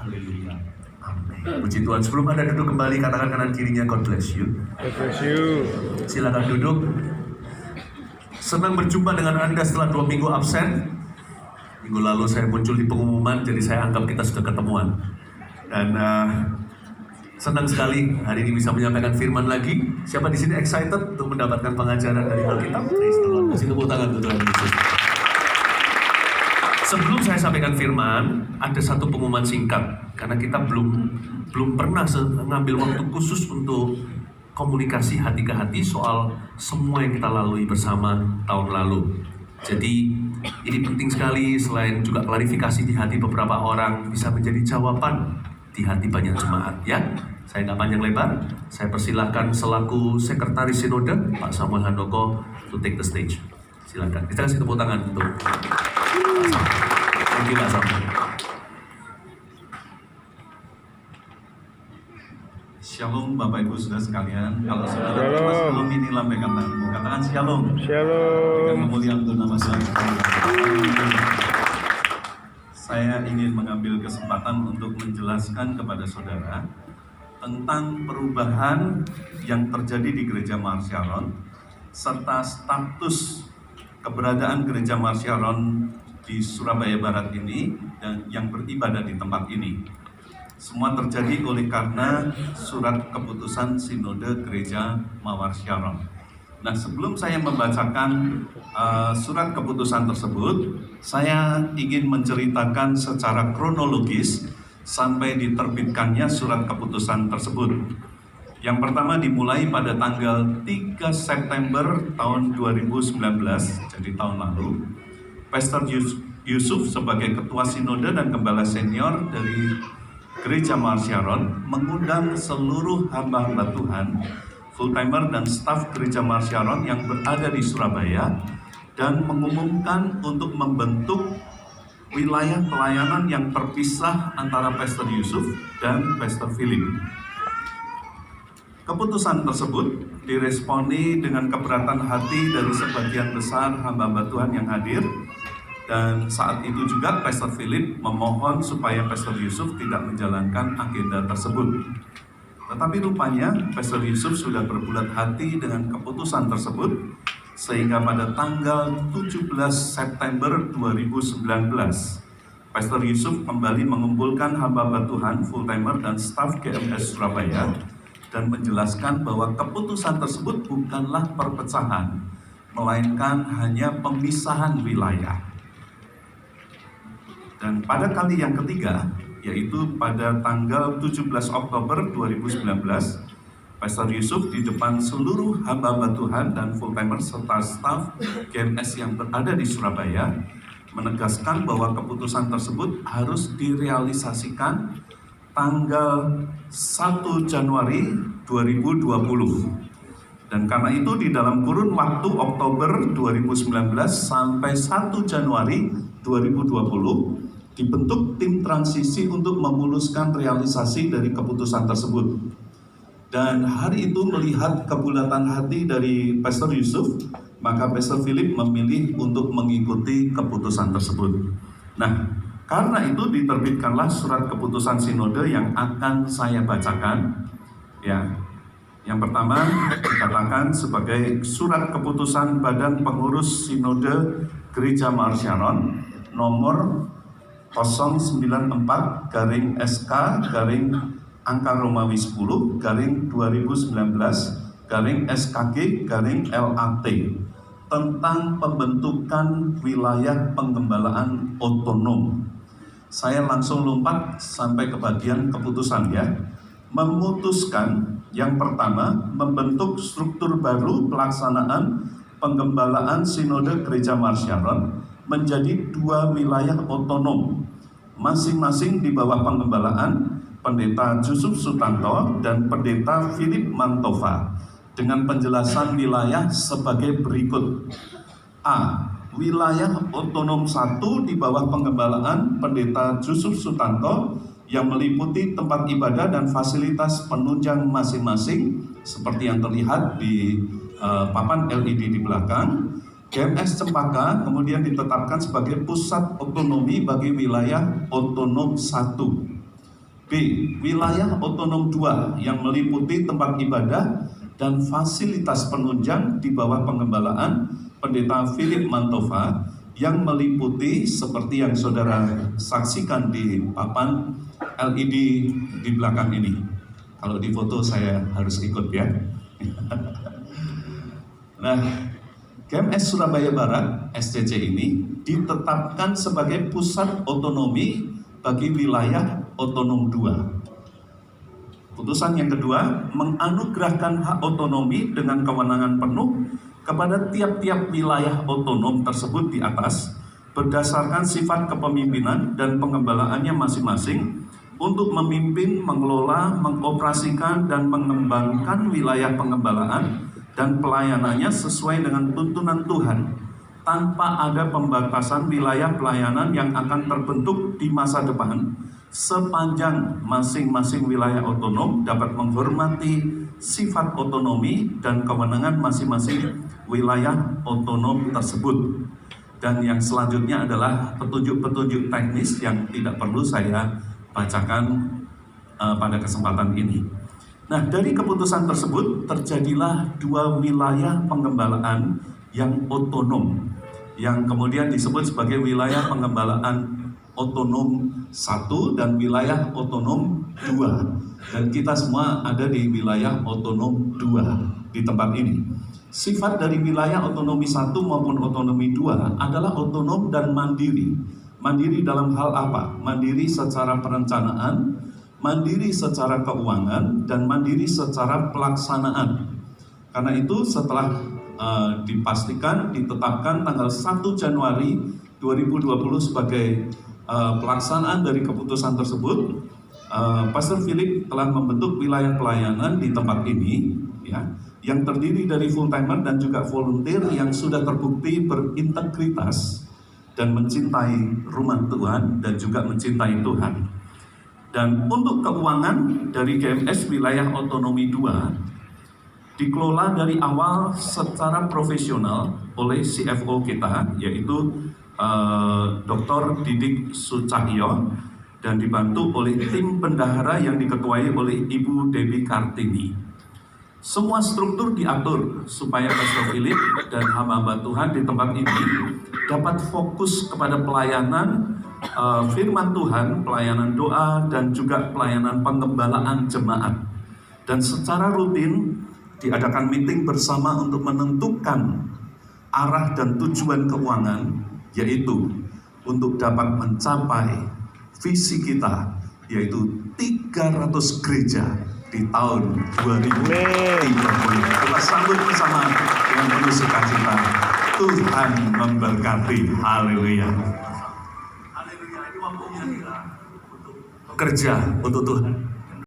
Haleluya. Amin. Puji Tuhan. Sebelum Anda duduk kembali, katakan kanan kirinya, God bless you. God bless you. Silakan duduk. Senang berjumpa dengan Anda setelah 2 minggu absen. Minggu lalu saya muncul di pengumuman, jadi saya anggap kita sudah ketemuan. Dan senang sekali hari ini bisa menyampaikan firman lagi. Siapa di sini excited untuk mendapatkan pengajaran dari Alkitab? Praise the Lord. Kasih tepuk tangan untuk Tuhan Yesus. Sebelum saya sampaikan firman, ada satu pengumuman singkat. Karena kita belum pernah mengambil waktu khusus untuk komunikasi hati ke hati soal semua yang kita lalui bersama tahun lalu. Jadi ini penting sekali, selain juga klarifikasi di hati beberapa orang, bisa menjadi jawaban di hati banyak jemaat, ya. Saya nggak panjang lebar, saya persilahkan selaku Sekretaris Sinode, Pak Samuel Handoko, to take the stage. Silakan, kita kasih tepuk tangan untuk Thank you, Pak Samuel. Shalom Bapak Ibu Saudara sekalian. Kalau saudara Mas belum ini lambaikan tanganmu, katakan Shalom. Shalom. Dengan kemuliaan untuk nama Tuhan. Saya ingin mengambil kesempatan untuk menjelaskan kepada saudara tentang perubahan yang terjadi di Gereja Mars Sharon serta status keberadaan Gereja Mars Sharon di Surabaya Barat ini dan yang beribadah di tempat ini. Semua terjadi oleh karena surat keputusan Sinode Gereja Mawar Sharon. Nah, sebelum saya membacakan surat keputusan tersebut, saya ingin menceritakan secara kronologis sampai diterbitkannya surat keputusan tersebut. Yang pertama dimulai pada tanggal 3 September tahun 2019, jadi tahun lalu. Pastor Yusuf sebagai Ketua Sinode dan Gembala Senior dari Gereja Mars Sharon mengundang seluruh hamba-hamba Tuhan, full-timer dan staf Gereja Mars Sharon yang berada di Surabaya dan mengumumkan untuk membentuk wilayah pelayanan yang terpisah antara Pastor Yusuf dan Pastor Philip. Keputusan tersebut diresponi dengan keberatan hati dari sebagian besar hamba-hamba Tuhan yang hadir. Dan saat itu juga Pastor Philip memohon supaya Pastor Yusuf tidak menjalankan agenda tersebut. Tetapi rupanya Pastor Yusuf sudah berbulat hati dengan keputusan tersebut, sehingga pada tanggal 17 September 2019, Pastor Yusuf kembali mengumpulkan hamba-hamba Tuhan, full-timer dan staf GMS Surabaya dan menjelaskan bahwa keputusan tersebut bukanlah perpecahan, melainkan hanya pemisahan wilayah. Dan pada kali yang ketiga, yaitu pada tanggal 17 Oktober 2019, Pastor Yusuf di depan seluruh hamba-hamba Tuhan dan full-timer serta staf GMS yang berada di Surabaya menegaskan bahwa keputusan tersebut harus direalisasikan tanggal 1 Januari 2020. Dan karena itu di dalam kurun waktu Oktober 2019 sampai 1 Januari 2020, dibentuk tim transisi untuk memuluskan realisasi dari keputusan tersebut. Dan hari itu melihat kebulatan hati dari Pastor Yusuf, maka Pastor Philip memilih untuk mengikuti keputusan tersebut. Nah, karena itu diterbitkanlah surat keputusan sinode yang akan saya bacakan. Ya, yang pertama dikatakan sebagai surat keputusan Badan Pengurus Sinode Gereja Mars Sharon nomor 094/SK/angka Romawi 10/2019/SKG/LAT tentang pembentukan wilayah penggembalaan otonom. Saya langsung lompat sampai ke bagian keputusan, ya. Memutuskan yang pertama membentuk struktur baru pelaksanaan penggembalaan Sinode Gereja Mars Sharon menjadi 2 wilayah otonom, masing-masing di bawah penggembalaan Pendeta Yusuf Sutanto dan Pendeta Philip Mantova, dengan penjelasan wilayah sebagai berikut. A. Wilayah otonom 1 di bawah penggembalaan Pendeta Yusuf Sutanto yang meliputi tempat ibadah dan fasilitas penunjang masing-masing seperti yang terlihat di papan LED di belakang. GMS Cempaka kemudian ditetapkan sebagai pusat otonomi bagi wilayah otonom 1. B. Wilayah otonom 2 yang meliputi tempat ibadah dan fasilitas penunjang di bawah pengembalaan Pendeta Philip Mantova yang meliputi seperti yang saudara saksikan di papan LED di belakang ini. Kalau di foto saya harus ikut ya. Nah, GMS Surabaya Barat SCC ini ditetapkan sebagai pusat otonomi bagi wilayah otonom 2. Putusan yang kedua, menganugerahkan hak otonomi dengan kewenangan penuh kepada tiap-tiap wilayah otonom tersebut di atas berdasarkan sifat kepemimpinan dan pengembalaannya masing-masing untuk memimpin, mengelola, mengoperasikan, dan mengembangkan wilayah pengembalaan dan pelayanannya sesuai dengan tuntunan Tuhan tanpa ada pembatasan wilayah pelayanan yang akan terbentuk di masa depan sepanjang masing-masing wilayah otonom dapat menghormati sifat otonomi dan kewenangan masing-masing wilayah otonom tersebut. Dan yang selanjutnya adalah petunjuk-petunjuk teknis yang tidak perlu saya bacakan pada kesempatan ini. Nah, dari keputusan tersebut terjadilah 2 wilayah penggembalaan yang otonom, yang kemudian disebut sebagai wilayah penggembalaan otonom 1 dan wilayah otonom 2. Dan kita semua ada di wilayah otonom 2 di tempat ini. Sifat dari wilayah otonomi 1 maupun otonomi 2 adalah otonom dan mandiri. Mandiri dalam hal apa? Mandiri secara perencanaan, mandiri secara keuangan, dan mandiri secara pelaksanaan. Karena itu setelah dipastikan, ditetapkan tanggal 1 Januari 2020 sebagai pelaksanaan dari keputusan tersebut, Pastor Philip telah membentuk wilayah pelayanan di tempat ini, ya, yang terdiri dari full-timer dan juga volunteer yang sudah terbukti berintegritas dan mencintai rumah Tuhan dan juga mencintai Tuhan. Dan untuk keuangan dari GMS Wilayah Otonomi 2 dikelola dari awal secara profesional oleh CFO kita, yaitu Dr. Didik Sucahyo, dan dibantu oleh tim bendahara yang diketuai oleh Ibu Debbie Kartini. Semua struktur diatur supaya Pastor Philip dan hamba-hamba Tuhan di tempat ini dapat fokus kepada pelayanan firman Tuhan, pelayanan doa, dan juga pelayanan pengembalaan jemaat. Dan secara rutin diadakan meeting bersama untuk menentukan arah dan tujuan keuangan, yaitu untuk dapat mencapai visi kita, yaitu 300 gereja di tahun 2030. Kita sambut bersama dengan penuh sukacita. Tuhan memberkati. Haleluya. Haleluya. Ini waktunya kita untuk bekerja untuk Tuhan.